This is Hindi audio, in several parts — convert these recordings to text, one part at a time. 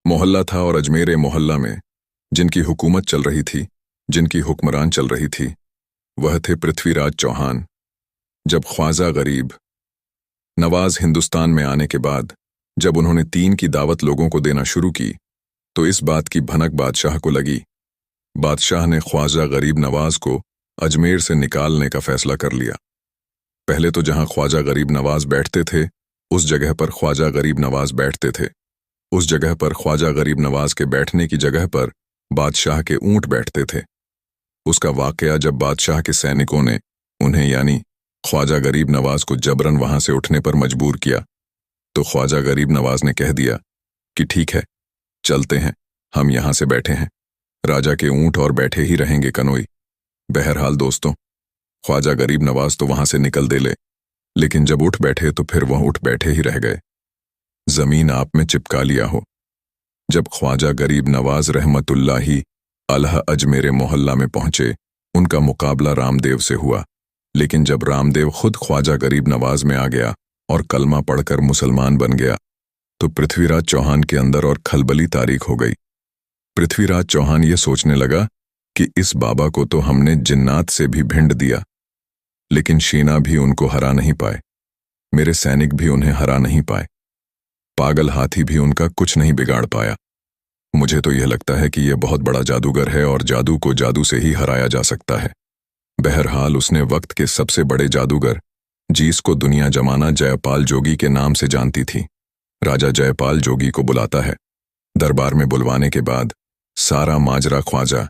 मोहल्ला था और अजमेर मोहल्ला में जिनकी हुकूमत चल रही थी, जिनकी हुक्मरान चल रही थी, वह थे पृथ्वीराज चौहान। जब ख्वाजा गरीब नवाज हिंदुस्तान में आने के बाद जब उन्होंने 3 की दावत लोगों को देना शुरू की, तो इस बात की भनक बादशाह को लगी। बादशाह ने ख्वाजा गरीब नवाज को अजमेर से निकालने का फैसला कर लिया। पहले तो जहां ख्वाजा गरीब नवाज बैठते थे, उस जगह पर ख्वाजा गरीब नवाज बैठते थे। उस जगह पर ख्वाजा गरीब नवाज के बैठने की जगह पर बादशाह के ऊंट बैठते थे। उसका वाकया जब बादशाह के सैनिकों ने उन्हें यानी ख्वाजा गरीब नवाज को जबरन वहां से उठने पर मजबूर किया, तो ख्वाजा गरीब नवाज ने कह दिया कि ठीक है, चलते हैं, हम यहां से बैठे हैं, राजा के ऊंट और बैठे ही रहेंगे कनोई। बहरहाल दोस्तों, ख्वाजा गरीब नवाज तो वहां से निकल देले, लेकिन जब उठ बैठे तो फिर वह उठ बैठे ही रह गए, जमीन आप में चिपका लिया हो। जब ख्वाजा गरीब नवाज रहमतुल्लाही अलह अजमेर मोहल्ला में पहुंचे, उनका मुकाबला रामदेव से हुआ। लेकिन जब रामदेव खुद ख्वाजा गरीब नवाज में आ गया और कलमा पढ़कर मुसलमान बन गया, तो पृथ्वीराज चौहान के अंदर और खलबली तारीख हो गई। पृथ्वीराज चौहान ये सोचने लगा कि इस बाबा को तो हमने जिन्नात से भी भिंड दिया, लेकिन शीना भी उनको हरा नहीं पाए, मेरे सैनिक भी उन्हें हरा नहीं पाए, पागल हाथी भी उनका कुछ नहीं बिगाड़ पाया। मुझे तो यह लगता है कि यह बहुत बड़ा जादूगर है और जादू को जादू से ही हराया जा सकता है। बहरहाल उसने वक्त के सबसे बड़े जादूगर, जिसको दुनिया जमाना जयपाल जोगी के नाम से जानती थी, राजा जयपाल जोगी को बुलाता है। दरबार में बुलवाने के बाद सारा माजरा ख्वाजा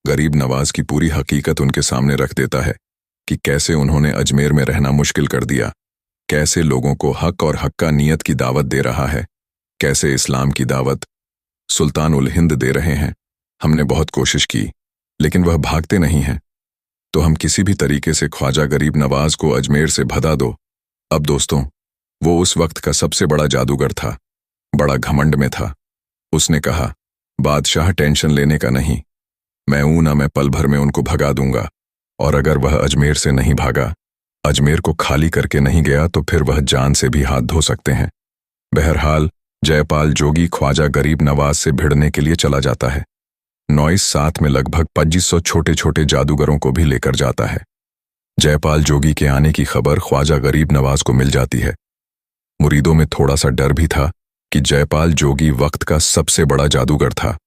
गरीब नवाज की पूरी हकीकत उनके सामने रख देता है कि कैसे उन्होंने अजमेर में रहना मुश्किल कर दिया, कैसे लोगों को हक और हक्का नियत की दावत दे रहा है, कैसे इस्लाम की दावत सुल्तान उल हिंद दे रहे हैं। हमने बहुत कोशिश की, लेकिन वह भागते नहीं हैं, तो हम किसी भी तरीके से ख्वाजा गरीब नवाज को अजमेर से भगा दो। अब दोस्तों, वो उस वक्त का सबसे बड़ा जादूगर था, बड़ा घमंड में था। उसने कहा, बादशाह टेंशन लेने का नहीं, मैं ना मैं पल भर में उनको भगा दूंगा, और अगर वह अजमेर से नहीं भागा, अजमेर को खाली करके नहीं गया, तो फिर वह जान से भी हाथ धो सकते हैं। बहरहाल जयपाल जोगी ख्वाजा गरीब नवाज से भिड़ने के लिए चला जाता है। नॉइस साथ में लगभग 2500 छोटे छोटे जादूगरों को भी लेकर जाता है। जयपाल जोगी के आने की खबर ख्वाजा गरीब नवाज को मिल जाती है। मुरीदों में थोड़ा सा डर भी था कि जयपाल जोगी वक्त का सबसे बड़ा जादूगर था।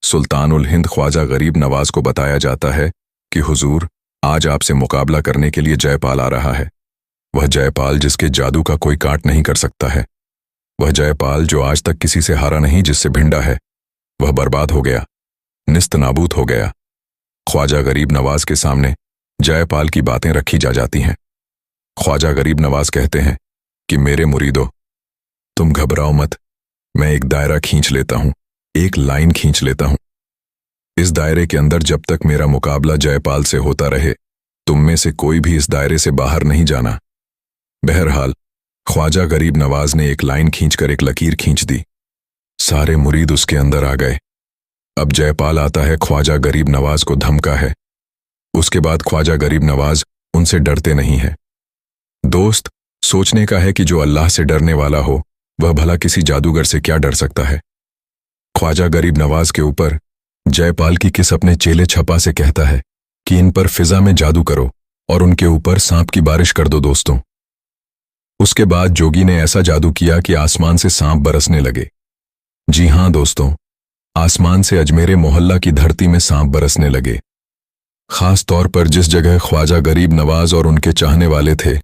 सुल्तान उल हिंद ख्वाजा गरीब नवाज को बताया जाता है कि हुजूर, आज आपसे मुकाबला करने के लिए जयपाल आ रहा है। वह जयपाल जिसके जादू का कोई काट नहीं कर सकता है, वह जयपाल जो आज तक किसी से हारा नहीं, जिससे भिंडा है, वह बर्बाद हो गया, निस्त नाबूद हो गया। ख्वाजा गरीब नवाज के सामने जयपाल की बातें रखी जा जाती हैं। ख्वाजा गरीब नवाज कहते हैं कि मेरे मुरीदो, तुम घबराओ मत, मैं एक दायरा खींच लेता हूं, एक लाइन खींच लेता हूं। इस दायरे के अंदर जब तक मेरा मुकाबला जयपाल से होता रहे, तुम में से कोई भी इस दायरे से बाहर नहीं जाना। बहरहाल ख्वाजा गरीब नवाज ने एक लाइन खींचकर एक लकीर खींच दी। सारे मुरीद उसके अंदर आ गए। अब जयपाल आता है, ख्वाजा गरीब नवाज को धमका है। उसके बाद ख्वाजा गरीब नवाज उनसे डरते नहीं है। दोस्त, सोचने का है कि जो अल्लाह से डरने वाला हो, वह भला किसी जादूगर से क्या डर सकता है। ख्वाजा गरीब नवाज के ऊपर जयपाल की किस अपने चेले छपा से कहता है कि इन पर फिजा में जादू करो और उनके ऊपर सांप की बारिश कर दो। दोस्तों, उसके बाद जोगी ने ऐसा जादू किया कि आसमान से सांप बरसने लगे। जी हां दोस्तों, आसमान से अजमेर मोहल्ला की धरती में सांप बरसने लगे। खास तौर पर जिस जगह ख्वाजा गरीब नवाज और उनके चाहने वाले थे,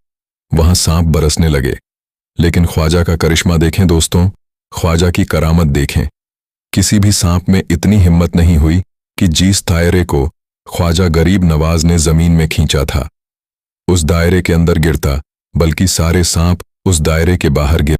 वहां सांप बरसने लगे। लेकिन ख्वाजा का करिश्मा देखें दोस्तों, ख्वाजा की करामत देखें। किसी भी सांप में इतनी हिम्मत नहीं हुई कि जिस दायरे को ख्वाजा गरीब नवाज ने जमीन में खींचा था, उस दायरे के अंदर गिरता, बल्कि सारे सांप उस दायरे के बाहर गिर